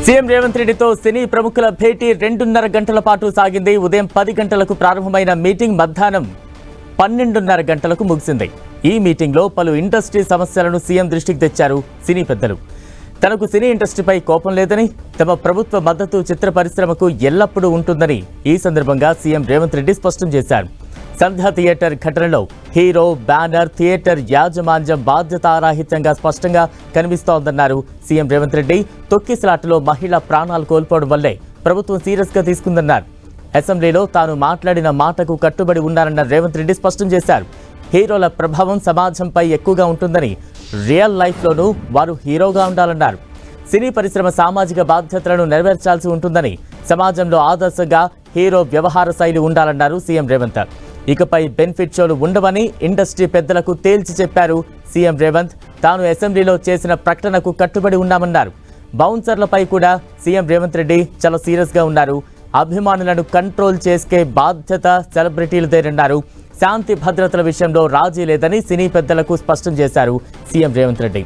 CM Revanth రెడ్డితో సినీ ప్రముఖుల భేటీ 2.5 గంటల పాటు సాగింది. ఉదయం 10 గంటలకు ప్రారంభమైన మీటింగ్ మధ్యాహ్నం 12.5 గంటలకు ముగిసింది. ఈ మీటింగ్లో పలు ఇండస్ట్రీ సమస్యలను సీఎం దృష్టికి తెచ్చారు సినీ పెద్దలు. తనకు సినీ ఇండస్ట్రీపై కోపం లేదని, తమ ప్రభుత్వ మద్దతు చిత్ర పరిశ్రమకు ఎల్లప్పుడూ ఉంటుందని ఈ సందర్భంగా సీఎం రేవంత్ రెడ్డి స్పష్టం చేశారు. సంధ్య థియేటర్ ఘటనలో హీరో, బ్యానర్, థియేటర్ యాజమాన్యం బాధ్యతారాహిత్యంగా స్పష్టంగా కనిపిస్తోందన్నారు సీఎం రేవంత్ రెడ్డి. తొక్కిసలాటలో మహిళ ప్రాణాలు కోల్పోవడం వల్లే ప్రభుత్వం సీరియస్ గా తీసుకుందన్నారు. అసెంబ్లీలో తాను మాట్లాడిన మాటకు కట్టుబడి ఉన్నారన్న రేవంత్ రెడ్డి స్పష్టం చేశారు. హీరోల ప్రభావం సమాజంపై ఎక్కువగా ఉంటుందని, రియల్ లైఫ్లోనూ వారు హీరోగా ఉండాలన్నారు. సినీ పరిశ్రమ సామాజిక బాధ్యతలను నెరవేర్చాల్సి ఉంటుందని, సమాజంలో ఆదర్శంగా హీరో వ్యవహార శైలి ఉండాలన్నారు సీఎం రేవంత్. ఇకపై బెనిఫిట్ షోలు ఉండవని ఇండస్ట్రీ పెద్దలకు తేల్చి చెప్పారు సీఎం రేవంత్. తాను అసెంబ్లీలో చేసిన ప్రకటనకు కట్టుబడి ఉన్నామన్నారు. బౌన్సర్లపై కూడా సీఎం రేవంత్ రెడ్డి చాలా సీరియస్ గా ఉన్నారు. అభిమానులను కంట్రోల్ చేసే బాధ్యత సెలబ్రిటీలదేనన్నారు. శాంతి భద్రతల విషయంలో రాజీ లేదని సినీ పెద్దలకు స్పష్టం చేశారు సీఎం రేవంత్ రెడ్డి.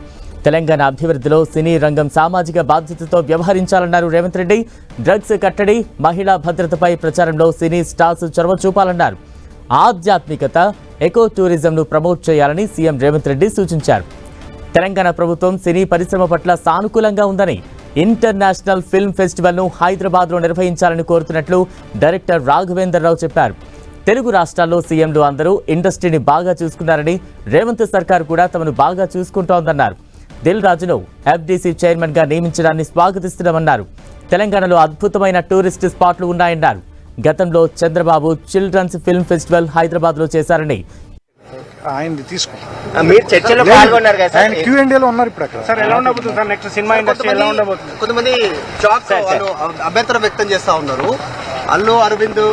తెలంగాణ అభివృద్ధిలో సినీ రంగం సామాజిక బాధ్యతతో వ్యవహరించాలన్నారు రేవంత్ రెడ్డి. డ్రగ్స్ కట్టడి, మహిళా భద్రతపై ప్రచారంలో సినీ స్టార్స్ చొరవ చూపాలన్నారు. ఆధ్యాత్మికత, ఎకో టూరిజంను ప్రమోట్ చేయాలని సీఎం రేవంత్ రెడ్డి సూచించారు. తెలంగాణ ప్రభుత్వం సినీ పరిశ్రమ పట్ల సానుకూలంగా ఉందని, ఇంటర్నేషనల్ ఫిల్మ్ ఫెస్టివల్ను హైదరాబాద్లో నిర్వహించాలని కోరుతున్నట్లు డైరెక్టర్ రాఘవేందర్ రావు చెప్పారు. తెలుగు రాష్ట్రాల్లో సీఎంలు అందరూ ఇండస్ట్రీని బాగా చూసుకున్నారని, రేవంత్ సర్కార్ కూడా తమను బాగా చూసుకుంటోందన్నారు. దిల్ రాజును ఎఫ్డీసీ చైర్మన్ గా నియమించడాన్ని స్వాగతిస్తున్నామన్నారు. తెలంగాణలో అద్భుతమైన టూరిస్ట్ స్పాట్లు ఉన్నాయన్నారు. గతంలో Chandrababu children's film festival Hyderabad లో చేశారని, కొంతమంది అభ్యంతరం వ్యక్తం చేస్తా ఉన్నారు. అల్లు అరవింద్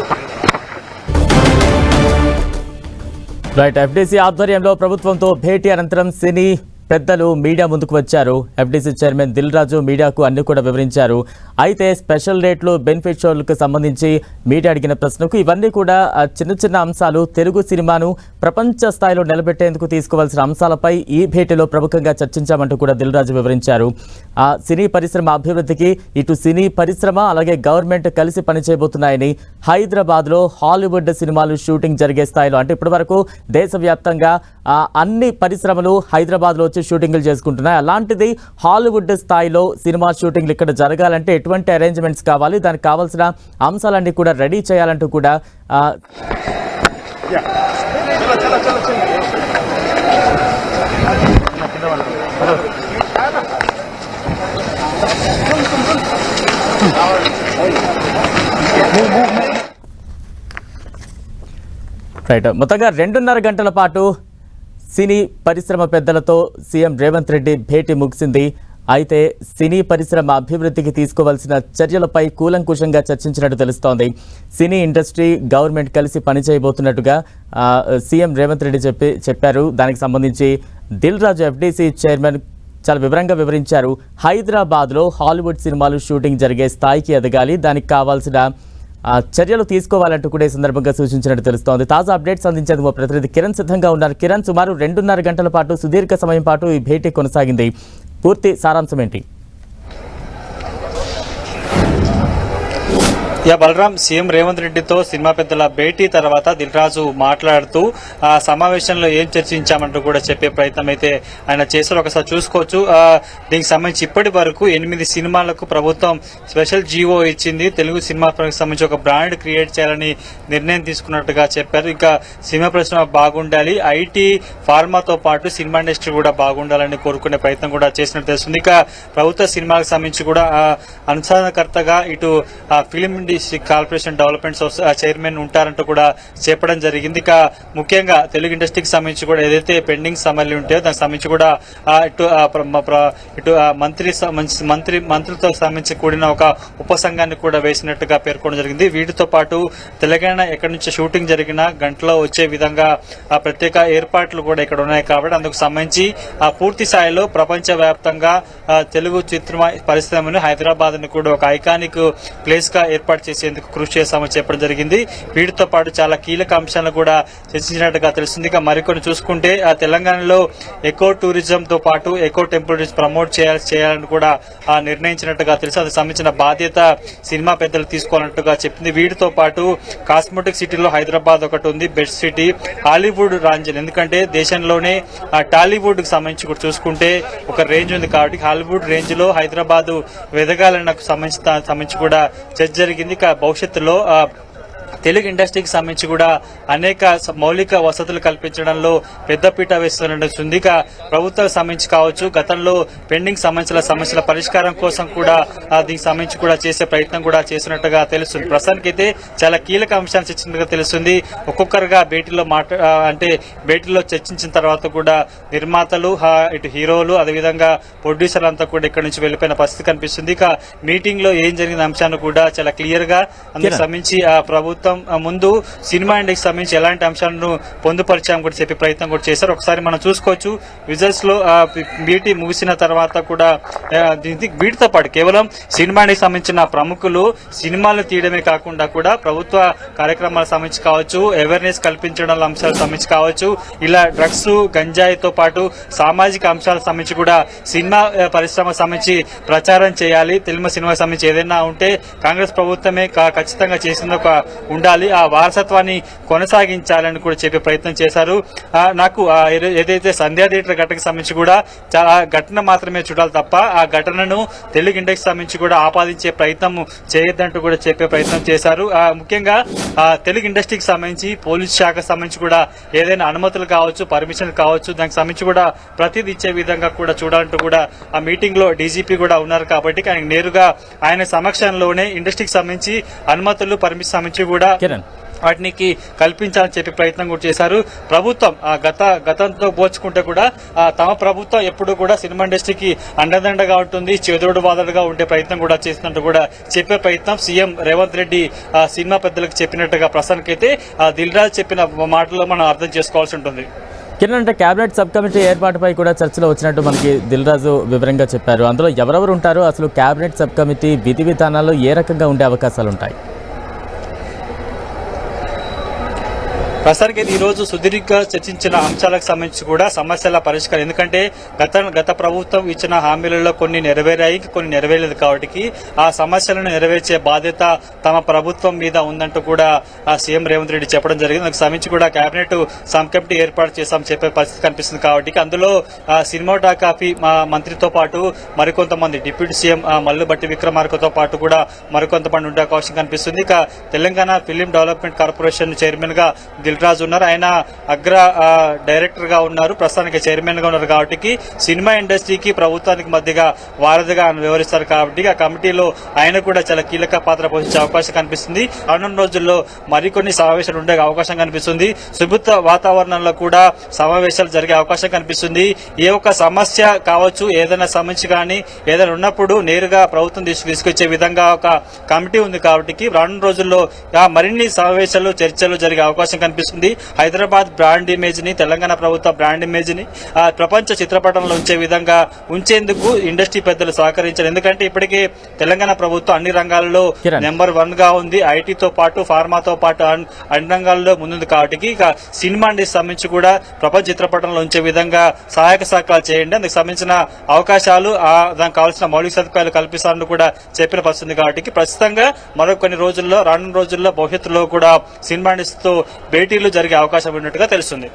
ఎఫ్డీసీ ఆధ్వర్యంలో ప్రభుత్వంతో భేటీ అనంతరం సినీ పెద్దలు మీడియా ముందుకు వచ్చారు. ఎఫ్డీసీ చైర్మన్ దిల్ రాజు మీడియాకు అన్ని కూడా వివరించారు. అయితే స్పెషల్ రేట్లు, బెనిఫిట్ షోలకు సంబంధించి మీడియా అడిగిన ప్రశ్నకు ఇవన్నీ కూడా చిన్న చిన్న అంశాలు. తెలుగు సినిమాను ప్రపంచ స్థాయిలో నిలబెట్టేందుకు తీసుకోవాల్సిన అంశాలపై ఈ భేటీలో ప్రముఖంగా చర్చించామంటూ కూడా దిల్ రాజు వివరించారు. ఆ సినీ పరిశ్రమ అభివృద్ధికి ఇటు సినీ పరిశ్రమ అలాగే గవర్నమెంట్ కలిసి పనిచేయబోతున్నాయని, హైదరాబాద్లో హాలీవుడ్ సినిమాలు షూటింగ్ జరిగే స్థాయిలో, అంటే ఇప్పటి వరకు దేశవ్యాప్తంగా అన్ని పరిశ్రమలు హైదరాబాద్లో వచ్చి షూటింగ్లు చేసుకుంటున్నాయి. అలాంటిది హాలీవుడ్ స్థాయిలో సినిమా షూటింగ్లు ఇక్కడ జరగాలంటే ఎటువంటి అరేంజ్మెంట్స్ కావాలి, దానికి కావాల్సిన అంశాలన్నీ కూడా రెడీ చేయాలంటూ కూడా మొత్తంగా 2.5 గంటల పాటు సినీ పరిశ్రమ పెద్దలతో సీఎం రేవంత్ రెడ్డి భేటీ ముగిసింది. అయితే సినీ పరిశ్రమ అభివృద్ధికి తీసుకోవాల్సిన చర్యలపై కూలంకుషంగా చర్చించినట్టు తెలుస్తోంది. సినీ ఇండస్ట్రీ, గవర్నమెంట్ కలిసి పనిచేయబోతున్నట్టుగా సీఎం రేవంత్ రెడ్డి చెప్పారు. దానికి సంబంధించి దిల్ రాజు ఎఫ్డీసీ చైర్మన్ చాలా వివరంగా వివరించారు. హైదరాబాద్లో హాలీవుడ్ సినిమాలు షూటింగ్ జరిగే స్థాయికి ఎదగాలి, దానికి కావాల్సిన చర్యలు తీసుకోవాలంటూ కూడా ఈ సందర్భంగా సూచించినట్టు తెలుస్తోంది. తాజా అప్డేట్స్ అందించేందుకు మా ప్రతినిధి కిరణ్ సిద్ధంగా ఉన్నారు. కిరణ్, సుమారు 2.5 గంటల పాటు సుదీర్ఘ సమయం పాటు ఈ భేటీ కొనసాగింది. పూర్తి సారాంశం ఏంటి? బలరాం, సీఎం రేవంత్ రెడ్డితో సినిమా పెద్దల భేటీ తర్వాత దిల్ రాజు మాట్లాడుతూ ఆ సమావేశంలో ఏం చర్చించామంటూ కూడా చెప్పే ప్రయత్నం అయితే ఆయన చేశారు. ఒకసారి చూసుకోవచ్చు. దీనికి సంబంధించి ఇప్పటి వరకు 8 సినిమాలకు ప్రభుత్వం స్పెషల్ జీవో ఇచ్చింది. తెలుగు సినిమా సంబంధించి ఒక బ్రాండ్ క్రియేట్ చేయాలని నిర్ణయం తీసుకున్నట్టుగా చెప్పారు. ఇంకా సినిమా పరిశ్రమ బాగుండాలి, ఐటీ, ఫార్మాతో పాటు సినిమా ఇండస్ట్రీ కూడా బాగుండాలని కోరుకునే ప్రయత్నం కూడా చేసినట్టు తెలుస్తుంది. ఇక ప్రభుత్వ సినిమాలకు సంబంధించి కూడా అనుసంధానకర్తగా ఇటు ఫిలిం కార్పొరేషన్ డెవలప్మెంట్ చైర్మన్ ఉంటారంటూ కూడా చెప్పడం జరిగింది. ఇక ముఖ్యంగా తెలుగు ఇండస్ట్రీకి సంబంధించి కూడా ఏదైతే పెండింగ్ సమస్యలు ఉంటాయో దానికి సంబంధించి కూడా ఇటు మంత్రులతో సంబంధించి కూడిన ఒక ఉపసంఘాన్ని కూడా వేసినట్టుగా పేర్కొనడం జరిగింది. వీటితో పాటు తెలంగాణ ఎక్కడి నుంచి షూటింగ్ జరిగినా గంటలో వచ్చే విధంగా ప్రత్యేక ఏర్పాట్లు కూడా ఇక్కడ ఉన్నాయి. కాబట్టి అందుకు సంబంధించి పూర్తి స్థాయిలో ప్రపంచ వ్యాప్తంగా తెలుగు చిత్ర పరిశ్రమను, హైదరాబాద్ ను కూడా ఒక ఐకానిక్ ప్లేస్ గా ఏర్పాటు ఏర్పాటు చేసేందుకు కృషి చేస్తామని చెప్పడం జరిగింది. వీటితో పాటు చాలా కీలక అంశాలను కూడా చర్చించినట్టుగా తెలుస్తుంది. ఇక మరికొన్ని చూసుకుంటే తెలంగాణలో ఎకో టూరిజం తో పాటు ఎకో టెంపుల్ ప్రమోట్ చేయాలని కూడా నిర్ణయించినట్టుగా తెలుసు. అది సంబంధించిన బాధ్యత సినిమా పెద్దలు తీసుకోవాలన్నట్టుగా చెప్పింది. వీటితో పాటు కాస్మెటిక్ సిటీలో హైదరాబాద్ ఒకటి ఉంది, బెస్ట్ సిటీ, హాలీవుడ్ రాంజన్. ఎందుకంటే దేశంలోనే టాలీవుడ్ కి సంబంధించి కూడా చూసుకుంటే ఒక రేంజ్ ఉంది కాబట్టి హాలీవుడ్ రేంజ్ లో హైదరాబాద్ వెదగాలని సంబంధించి కూడా చర్చ జరిగింది. ఇక భవిష్యత్తులో తెలుగు ఇండస్ట్రీకి సంబంధించి కూడా అనేక మౌలిక వసతులు కల్పించడంలో పెద్దపీట వేస్తున్నట్టుంది. ఇక ప్రభుత్వానికి సంబంధించి కావచ్చు, గతంలో పెండింగ్ సమస్యల పరిష్కారం కోసం కూడా దీనికి సంబంధించి కూడా చేసే ప్రయత్నం కూడా చేసినట్టుగా తెలుస్తుంది. ప్రస్తుతానికైతే చాలా కీలక అంశాలు చర్చించినట్టుగా తెలుస్తుంది. ఒక్కొక్కరుగా భేటీలో చర్చించిన తర్వాత కూడా నిర్మాతలు, ఇటు హీరోలు, అదేవిధంగా ప్రొడ్యూసర్లు అంతా కూడా ఇక్కడ నుంచి వెళ్లిపోయిన పరిస్థితి కనిపిస్తుంది. ఇక మీటింగ్ లో ఏం జరిగిన అంశాన్ని కూడా చాలా క్లియర్ గా అందుకు సంబంధించి ప్రభుత్వం ముందు సినిమా ఇండస్ట్రీకి సంబంధించి ఎలాంటి అంశాలను పొందుపరిచామని కూడా చెప్పే ప్రయత్నం కూడా చేశారు. ఒకసారి మనం చూసుకోవచ్చు విజువల్స్ లో మీటింగ్ ముగిసిన తర్వాత కూడా వీటితో పాటు కేవలం సినిమా ఇండస్ట్రీకి సంబంధించిన ప్రముఖులు సినిమాలు తీయడమే కాకుండా కూడా ప్రభుత్వ కార్యక్రమాలకు సంబంధించి కావచ్చు, అవేర్నెస్ కల్పించడం అంశాలకు సంబంధించి కావచ్చు, ఇలా డ్రగ్స్, గంజాయితో పాటు సామాజిక అంశాలకు సంబంధించి కూడా సినిమా పరిశ్రమకు సంబంధించి ప్రచారం చేయాలి. తెలుగు సినిమాకి సంబంధించి ఏదైనా ఉంటే కాంగ్రెస్ ప్రభుత్వమే ఖచ్చితంగా చేసిన ఉండాలి, ఆ వారసత్వాన్ని కొనసాగించాలని కూడా చెప్పే ప్రయత్నం చేశారు. నాకు ఏదైతే సంధ్యా థియేటర్ ఘటనకు సంబంధించి కూడా చాలా ఘటన మాత్రమే చూడాలి తప్ప ఆ ఘటనను తెలుగు ఇండస్ట్రీకి సంబంధించి కూడా ఆపాదించే ప్రయత్నం చేయొద్దంటూ కూడా చెప్పే ప్రయత్నం చేశారు. ముఖ్యంగా తెలుగు ఇండస్ట్రీకి సంబంధించి పోలీస్ శాఖకు సంబంధించి కూడా ఏదైనా అనుమతులు కావచ్చు, పర్మిషన్ కావచ్చు, దానికి సంబంధించి కూడా ప్రతిదీ ఇచ్చే విధంగా కూడా చూడాలంటూ కూడా ఆ మీటింగ్ లో డీజీపీ కూడా ఉన్నారు కాబట్టి ఆయన నేరుగా ఆయన సమక్షంలోనే ఇండస్ట్రీకి సంబంధించి అనుమతులు, పర్మిషన్ సంబంధించి కూడా వాటికి కల్పించాలని చెప్పి ప్రయత్నం కూడా చేశారు. ప్రభుత్వం గతంతో పోల్చుకుంటే కూడా తమ ప్రభుత్వం ఎప్పుడు కూడా సినిమా ఇండస్ట్రీకి అండదండగా ఉంటుంది, చేదోడు వాదడుగా ఉండే ప్రయత్నం కూడా చేస్తున్నట్టు కూడా చెప్పే ప్రయత్నం సీఎం రేవంత్ రెడ్డి సినిమా పెద్దలకు చెప్పినట్టుగా ప్రస్తుతానికైతే దిల్ రాజు చెప్పిన మాటల్లో మనం అర్థం చేసుకోవాల్సి ఉంటుంది. కిరణ్, అంటే కేబినెట్ సబ్ కమిటీ ఏర్పాటుపై కూడా చర్చలో వచ్చినట్టు మనకి దిల్ రాజు వివరంగా చెప్పారు. అందులో ఎవరెవరు ఉంటారు, అసలు కేబినెట్ సబ్ కమిటీ విధి విధానాలు ఏ రకంగా ఉండే అవకాశాలు ఉంటాయి? ప్రస్తుతానికి ఈ రోజు సుదీర్ఘంగా చర్చించిన అంశాలకు సంబంధించి కూడా సమస్యల పరిష్కారం, ఎందుకంటే గత ప్రభుత్వం ఇచ్చిన హామీలలో కొన్ని నెరవేరాయి, కొన్ని నెరవేరలేదు కాబట్టి ఆ సమస్యలను నెరవేర్చే బాధ్యత తమ ప్రభుత్వం మీద ఉందంటూ కూడా సీఎం రేవంత్ రెడ్డి చెప్పడం జరిగింది. దానికి సంబంధించి కూడా కేబినెట్ సబ్ కమిటీ ఏర్పాటు చేస్తామని చెప్పే పరిస్థితి కనిపిస్తుంది కాబట్టి అందులో సినిమాటోగ్రఫీ మంత్రితో పాటు మరికొంతమంది డిప్యూటీ సీఎం మల్లుబట్టి విక్రమార్కతో పాటు కూడా మరికొంతమంది ఉండే అవకాశం కనిపిస్తుంది. ఇక Telangana film development corporation chairman గా దిల్ రాజు ఉన్నారు, ఆయన అగ్ర డైరెక్టర్ గా ఉన్నారు, ప్రస్తుతానికి చైర్మన్ గా ఉన్నారు కాబట్టి సినిమా ఇండస్ట్రీకి ప్రభుత్వానికి మధ్యగా వారధిగా ఆయన వ్యవహరిస్తారు కాబట్టి ఆ కమిటీలో ఆయన కూడా చాలా కీలక పాత్ర పోషించే అవకాశం కనిపిస్తుంది. రానున్న రోజుల్లో మరికొన్ని సమావేశాలు ఉండే అవకాశం కనిపిస్తుంది. సుభిత వాతావరణంలో కూడా సమావేశాలు జరిగే అవకాశం కనిపిస్తుంది. ఏ ఒక్క సమస్య కావచ్చు, ఏదైనా సమస్య కానీ ఏదైనా ఉన్నప్పుడు నేరుగా ప్రభుత్వం తీసుకొచ్చే విధంగా ఒక కమిటీ ఉంది కాబట్టి రానున్న రోజుల్లో మరిన్ని సమావేశాలు, చర్చలు జరిగే అవకాశం కనిపిస్తుంది. హైదరాబాద్ బ్రాండ్ ఇమేజ్ ని, తెలంగాణ ప్రభుత్వ బ్రాండ్ ఇమేజ్ ని ప్రపంచ చిత్రపటంలో ఉంచేందుకు ఇండస్ట్రీ పెద్దలు సహకరించారు. ఎందుకంటే ఇప్పటికే తెలంగాణ ప్రభుత్వం అన్ని రంగాల్లో నెంబర్ 1 గా ఉంది, ఐటీతో పాటు ఫార్మాతో పాటు అన్ని రంగాల్లో ముందుంది కాబట్టి ఇక సినిమా ఇండస్ట్రీ సంబంధించి కూడా ప్రపంచ చిత్రపటంలో ఉంచే విధంగా సహాయక సహకారాలు చేయండి, అందుకు సంబంధించిన అవకాశాలు, దానికి కావాల్సిన మౌలిక సదుపాయాలు కల్పిస్తారని కూడా చెప్పిన పరిస్థితి కాబట్టి ప్రస్తుతంగా మరో కొన్ని రోజుల్లో, రానున్న రోజుల్లో భవిష్యత్తులో కూడా సినిమా ఇండస్ట్రీతో భేటీలు జరిగే అవకాశం ఉన్నట్టుగా తెలుస్తుంది.